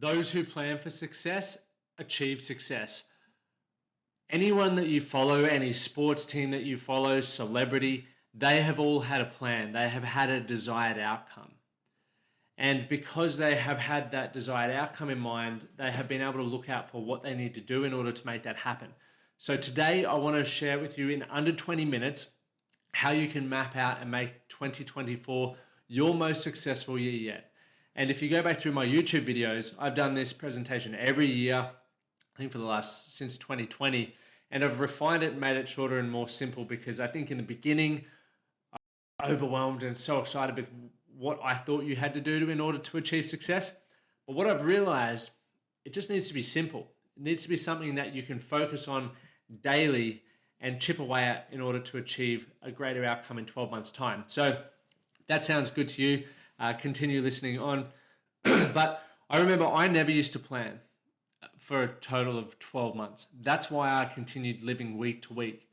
Those who plan for success achieve success. Anyone that you follow, any sports team that you follow, celebrity, they have all had a plan. They have had a desired outcome. And because they have had that desired outcome in mind, they have been able to look out for what they need to do in order to make that happen. So today I want to share with you in under 20 minutes how you can map out and make 2024 your most successful year yet. And if you go back through my YouTube videos, I've done this presentation every year, I think since 2020, and I've refined it and made it shorter and more simple because I think in the beginning, I was overwhelmed and so excited with what I thought you had to do in order to achieve success. But what I've realized, it just needs to be simple. It needs to be something that you can focus on daily and chip away at in order to achieve a greater outcome in 12 months' time. So if that sounds good to you, continue listening on. But I remember I never used to plan for a total of 12 months. That's why I continued living week to week.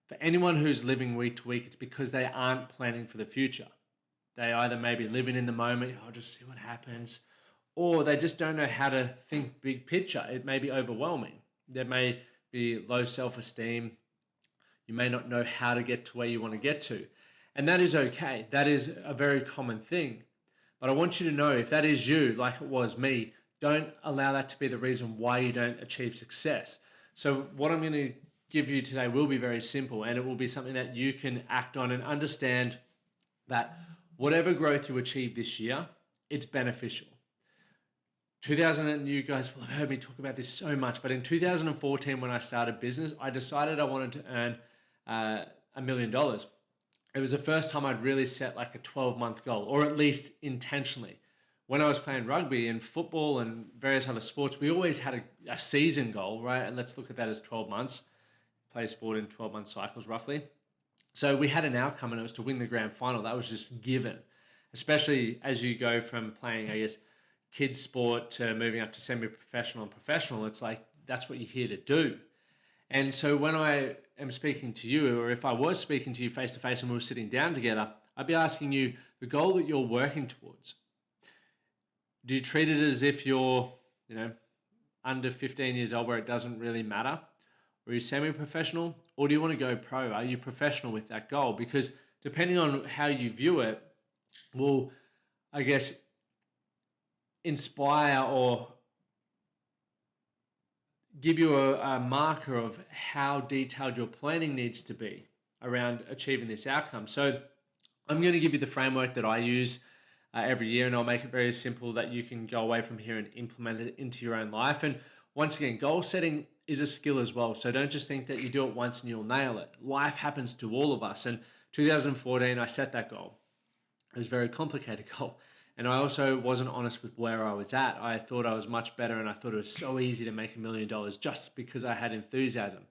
For anyone who's living week to week, it's because they aren't planning for the future. They either may be living in the moment, I'll just see what happens, or they just don't know how to think big picture. It may be overwhelming. There may be low self-esteem. You may not know how to get to where you want to get to. And that is okay. That is a very common thing. But I want you to know, if that is you, like it was me, don't allow that to be the reason why you don't achieve success. So what I'm going to give you today will be very simple, and it will be something that you can act on and understand that whatever growth you achieve this year, it's beneficial. You guys will have heard me talk about this so much, but in 2014, when I started business, I decided I wanted to earn $1 million. It was the first time I'd really set like a 12-month goal, or at least intentionally. When I was playing rugby and football and various other sports, we always had a season goal, right? And let's look at that as 12 months. Play sport in 12-month cycles roughly. So we had an outcome, and it was to win the grand final. That was just given, especially as you go from playing, kids sport to moving up to semi-professional and professional. It's like, that's what you're here to do. And so when I am speaking to you, or if I was speaking to you face to face and we were sitting down together, I'd be asking you the goal that you're working towards. Do you treat it as if you're, under 15 years old where it doesn't really matter? Or are you semi-professional? Or do you want to go pro? Are you professional with that goal? Because depending on how you view it, will, inspire or give you a marker of how detailed your planning needs to be around achieving this outcome. So I'm going to give you the framework that I use every year, and I'll make it very simple that you can go away from here and implement it into your own life. And once again, goal setting is a skill as well. So don't just think that you do it once and you'll nail it. Life happens to all of us. And 2014, I set that goal. It was a very complicated goal. And I also wasn't honest with where I was at. I thought I was much better, and I thought it was so easy to make $1 million just because I had enthusiasm.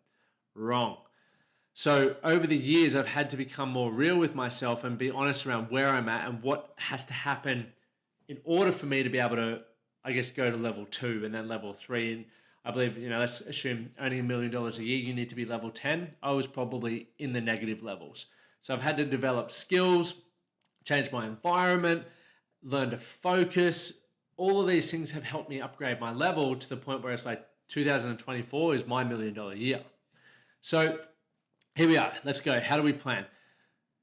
Wrong. So over the years, I've had to become more real with myself and be honest around where I'm at and what has to happen in order for me to be able to, go to level 2 and then level 3. And I believe, let's assume earning $1 million a year, you need to be level 10. I was probably in the negative levels. So I've had to develop skills, change my environment, learn to focus. All of these things have helped me upgrade my level to the point where it's like 2024 is my $1 million year. So here we are. Let's go. How do we plan?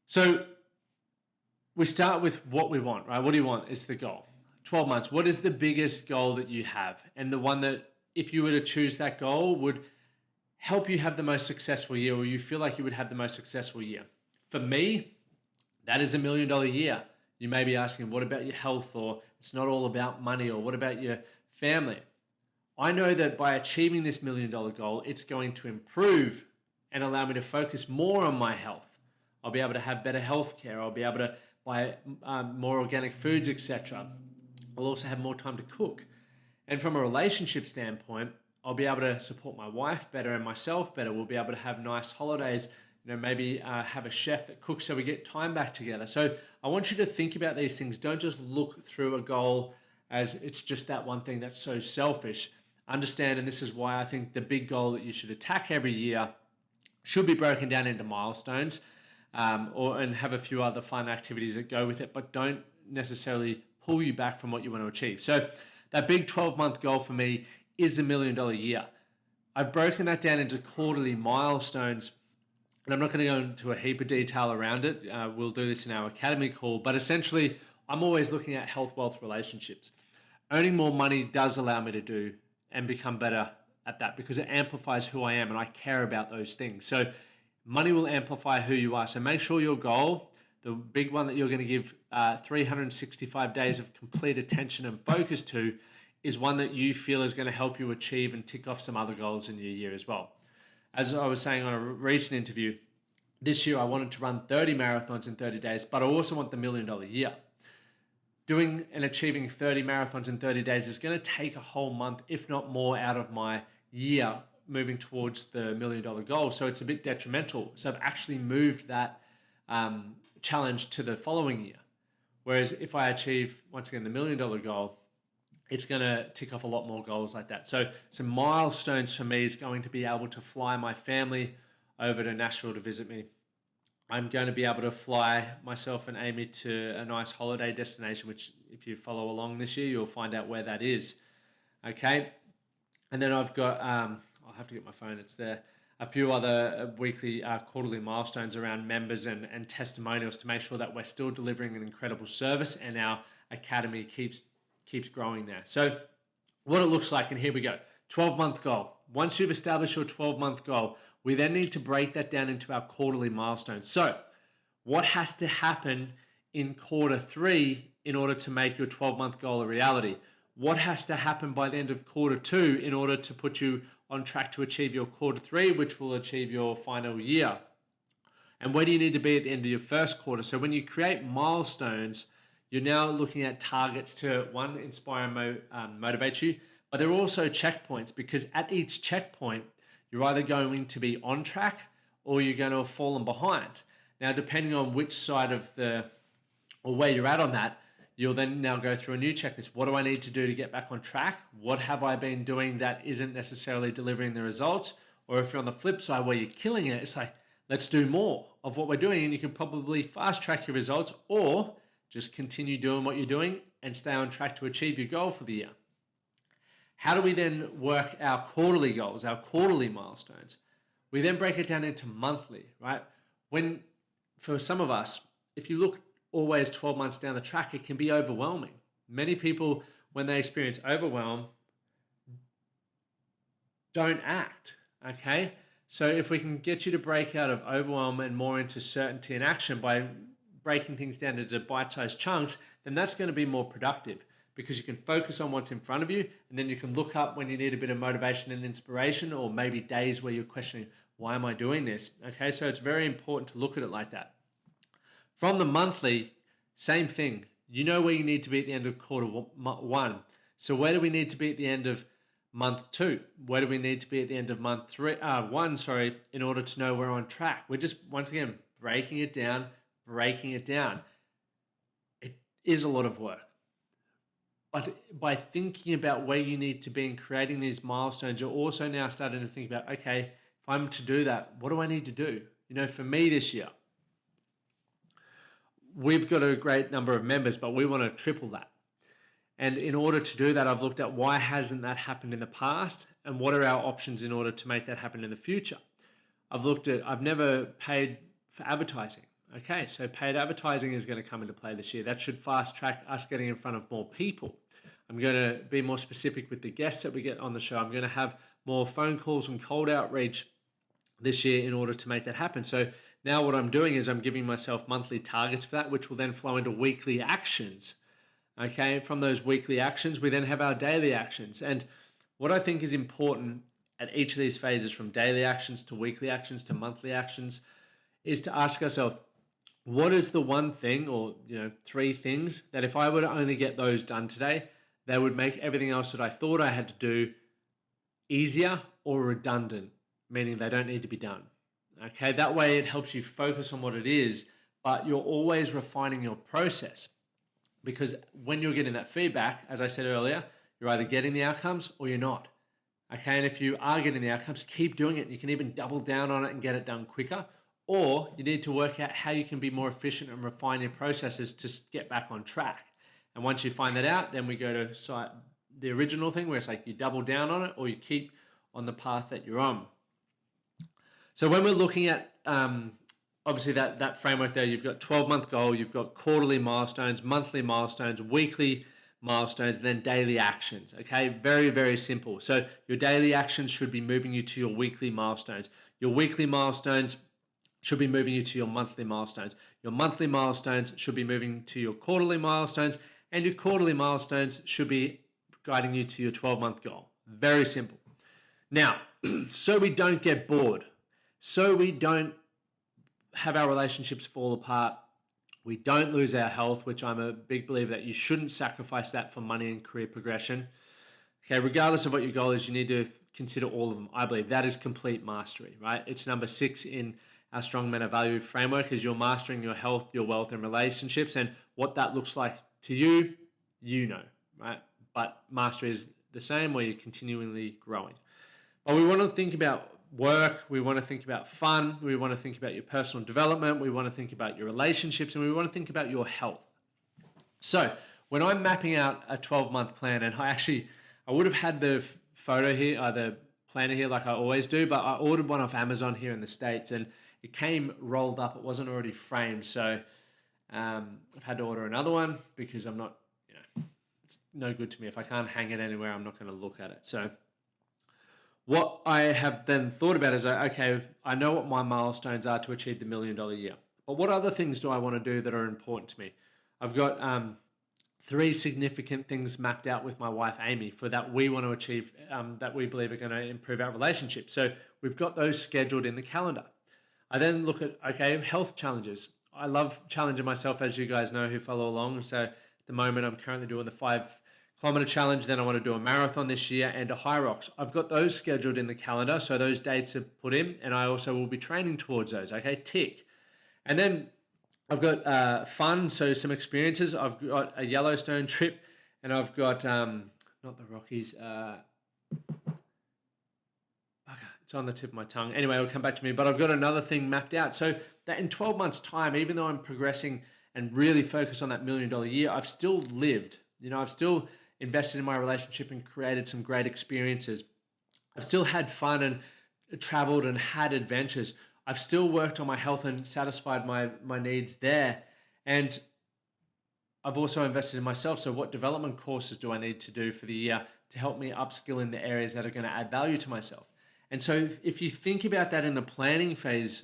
So we start with what we want, right? What do you want? It's the goal. 12 months. What is the biggest goal that you have? And the one that, if you were to choose that goal, would help you have the most successful year, or you feel like you would have the most successful year. For me, that is $1 million year. You may be asking, what about your health? Or it's not all about money, or what about your family? I know that by achieving this $1 million goal, it's going to improve and allow me to focus more on my health. I'll be able to have better health care. I'll be able to buy more organic foods, etc. I'll also have more time to cook. And from a relationship standpoint, I'll be able to support my wife better and myself better. We'll be able to have nice holidays, maybe have a chef that cooks so we get time back together. So I want you to think about these things. Don't just look through a goal as it's just that one thing that's so selfish. Understand, and this is why I think the big goal that you should attack every year should be broken down into milestones, and have a few other fun activities that go with it, but don't necessarily pull you back from what you want to achieve. So that big 12-month goal for me is the $1 million year. I've broken that down into quarterly milestones, and I'm not going to go into a heap of detail around it. We'll do this in our academy call, but essentially, I'm always looking at health, wealth, relationships. Earning more money does allow me to do and become better at that because it amplifies who I am and I care about those things. So money will amplify who you are. So make sure your goal, the big one that you're going to give 365 days of complete attention and focus to, is one that you feel is going to help you achieve and tick off some other goals in your year as well. As I was saying on a recent interview, this year I wanted to run 30 marathons in 30 days, but I also want the $1 million year. Doing and achieving 30 marathons in 30 days is going to take a whole month, if not more, out of my year moving towards the $1 million goal. So it's a bit detrimental. So I've actually moved that challenge to the following year. Whereas if I achieve, once again, the $1 million goal, it's going to tick off a lot more goals like that. So some milestones for me is going to be able to fly my family over to Nashville to visit me. I'm going to be able to fly myself and Amy to a nice holiday destination, which if you follow along this year, you'll find out where that is. Okay. And then I've got, I'll have to get my phone, it's there, a few other weekly, quarterly milestones around members and testimonials to make sure that we're still delivering an incredible service and our academy keeps growing there. So what it looks like, and here we go, 12-month goal. Once you've established your 12-month goal, we then need to break that down into our quarterly milestones. So what has to happen in quarter 3 in order to make your 12-month goal a reality? What has to happen by the end of quarter 2 in order to put you on track to achieve your quarter 3, which will achieve your final year? And where do you need to be at the end of your first quarter? So when you create milestones, you're now looking at targets to, one, inspire and motivate you, but they're also checkpoints, because at each checkpoint, you're either going to be on track or you're going to have fallen behind. Now, depending on which side of or where you're at on that, you'll then now go through a new checklist. What do I need to do to get back on track? What have I been doing that isn't necessarily delivering the results? Or if you're on the flip side where you're killing it, it's like, let's do more of what we're doing, and you can probably fast track your results or just continue doing what you're doing and stay on track to achieve your goal for the year. How do we then work our quarterly goals, our quarterly milestones? We then break it down into monthly, right? For some of us, if you look always 12 months down the track, it can be overwhelming. Many people, when they experience overwhelm, don't act, okay? So if we can get you to break out of overwhelm and more into certainty and action by breaking things down into bite-sized chunks, then that's going to be more productive, because you can focus on what's in front of you, and then you can look up when you need a bit of motivation and inspiration, or maybe days where you're questioning, why am I doing this? Okay, so it's very important to look at it like that. From the monthly, same thing. You know where you need to be at the end of quarter 1. So where do we need to be at the end of month 2? Where do we need to be at the end of month 1, in order to know we're on track? We're just, once again, breaking it down. It is a lot of work. But by thinking about where you need to be and creating these milestones, you're also now starting to think about, okay, if I'm to do that, what do I need to do? You know, for me this year, we've got a great number of members, but we want to triple that. And in order to do that, I've looked at why hasn't that happened in the past and what are our options in order to make that happen in the future. I've never paid for advertising. Okay, so paid advertising is going to come into play this year. That should fast track us getting in front of more people. I'm going to be more specific with the guests that we get on the show. I'm going to have more phone calls and cold outreach this year in order to make that happen. So now what I'm doing is I'm giving myself monthly targets for that, which will then flow into weekly actions. Okay, from those weekly actions, we then have our daily actions. And what I think is important at each of these phases, from daily actions to weekly actions to monthly actions, is to ask ourselves, what is the one thing, or 3 things, that if I were to only get those done today, they would make everything else that I thought I had to do easier or redundant, meaning they don't need to be done. Okay, that way it helps you focus on what it is, but you're always refining your process, because when you're getting that feedback, as I said earlier, you're either getting the outcomes or you're not. Okay, and if you are getting the outcomes, keep doing it. You can even double down on it and get it done quicker. Or you need to work out how you can be more efficient and refine your processes to get back on track. And once you find that out, then we go to the original thing where it's like you double down on it or you keep on the path that you're on. So when we're looking at obviously that framework there, you've got 12-month goal, you've got quarterly milestones, monthly milestones, weekly milestones, and then daily actions. Okay, very, very simple. So your daily actions should be moving you to your weekly milestones. Your weekly milestones should be moving you to your monthly milestones. Your monthly milestones should be moving to your quarterly milestones, and your quarterly milestones should be guiding you to your 12-month goal. Very simple. Now, so we don't get bored, so we don't have our relationships fall apart, we don't lose our health, which I'm a big believer that you shouldn't sacrifice that for money and career progression. Okay, regardless of what your goal is, you need to consider all of them. I believe that is complete mastery, right? It's number 6 in our Strong Men of Value framework, is you're mastering your health, your wealth, and relationships. And what that looks like to you, you know, right? But mastery is the same, where you're continually growing. But we want to think about work, we want to think about fun, we want to think about your personal development, we want to think about your relationships, and we want to think about your health. So when I'm mapping out a 12-month plan, and I would have had the photo here, the planner here like I always do, but I ordered one off Amazon here in the States, and it came rolled up, it wasn't already framed. So I've had to order another one because I'm not, it's no good to me. If I can't hang it anywhere, I'm not going to look at it. So what I have then thought about is, okay, I know what my milestones are to achieve the $1 million year, but what other things do I want to do that are important to me? I've got 3 significant things mapped out with my wife, Amy, for that we want to achieve, that we believe are going to improve our relationship. So we've got those scheduled in the calendar. I then look at, okay, health challenges. I love challenging myself, as you guys know who follow along. So at the moment, I'm currently doing the 5-kilometer challenge. Then I want to do a marathon this year and a high rocks. I've got those scheduled in the calendar, so those dates are put in, and I also will be training towards those. Okay, tick. And then I've got fun, so some experiences. I've got a Yellowstone trip, and I've got not the Rockies. It's on the tip of my tongue. Anyway, it'll come back to me. But I've got another thing mapped out, so that in 12 months' time, even though I'm progressing and really focused on that $1 million year, I've still lived. I've still invested in my relationship and created some great experiences. I've still had fun and traveled and had adventures. I've still worked on my health and satisfied my needs there. And I've also invested in myself. So what development courses do I need to do for the year to help me upskill in the areas that are going to add value to myself? And so if you think about that in the planning phase,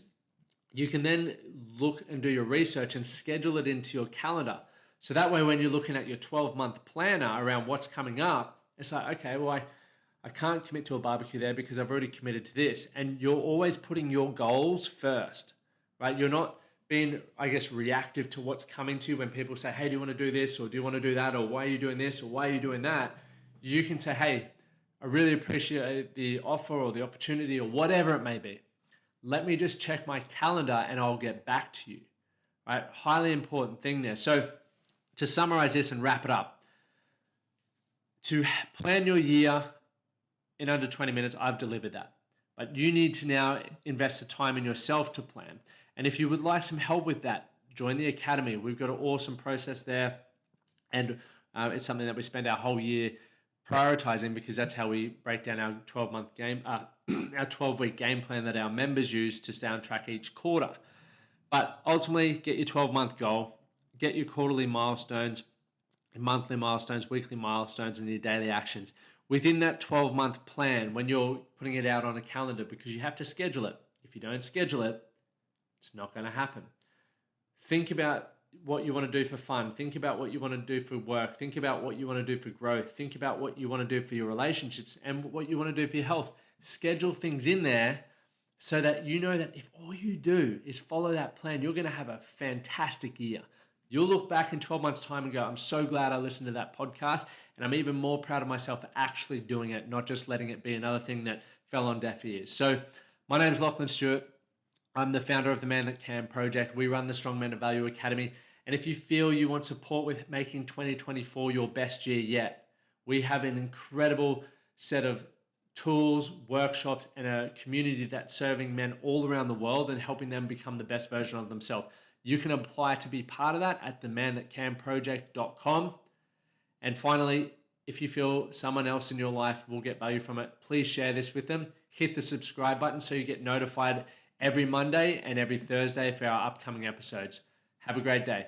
you can then look and do your research and schedule it into your calendar. So that way, when you're looking at your 12-month planner around what's coming up, it's like, okay, well, I can't commit to a barbecue there because I've already committed to this. And you're always putting your goals first, right? You're not being, reactive to what's coming to you when people say, hey, do you want to do this? Or do you want to do that? Or why are you doing this? Or why are you doing that? You can say, hey, I really appreciate the offer or the opportunity or whatever it may be. Let me just check my calendar and I'll get back to you, right? Highly important thing there. So to summarize this and wrap it up, to plan your year in under 20 minutes, I've delivered that. But you need to now invest the time in yourself to plan. And if you would like some help with that, join the Academy. We've got an awesome process there. And it's something that we spend our whole year prioritizing, because that's how we break down our 12-month game, our 12-week game plan that our members use to stay on track each quarter. But ultimately, get your 12-month goal, get your quarterly milestones, monthly milestones, weekly milestones, and your daily actions within that 12-month plan when you're putting it out on a calendar, because you have to schedule it. If you don't schedule it, it's not going to happen. Think about what you want to do for fun. Think about what you want to do for work. Think about what you want to do for growth. Think about what you want to do for your relationships and what you want to do for your health. Schedule things in there so that you know that if all you do is follow that plan, you're going to have a fantastic year. You'll look back in 12 months' time and go, I'm so glad I listened to that podcast, and I'm even more proud of myself for actually doing it, not just letting it be another thing that fell on deaf ears. So my name is Lachlan Stuart. I'm the founder of the Man That Can Project. We run the Strong Men of Value Academy. And if you feel you want support with making 2024 your best year yet, we have an incredible set of tools, workshops, and a community that's serving men all around the world and helping them become the best version of themselves. You can apply to be part of that at themanthatcanproject.com. And finally, If you feel someone else in your life will get value from it, please share this with them. Hit the subscribe button so you get notified every Monday and every Thursday for our upcoming episodes. Have a great day.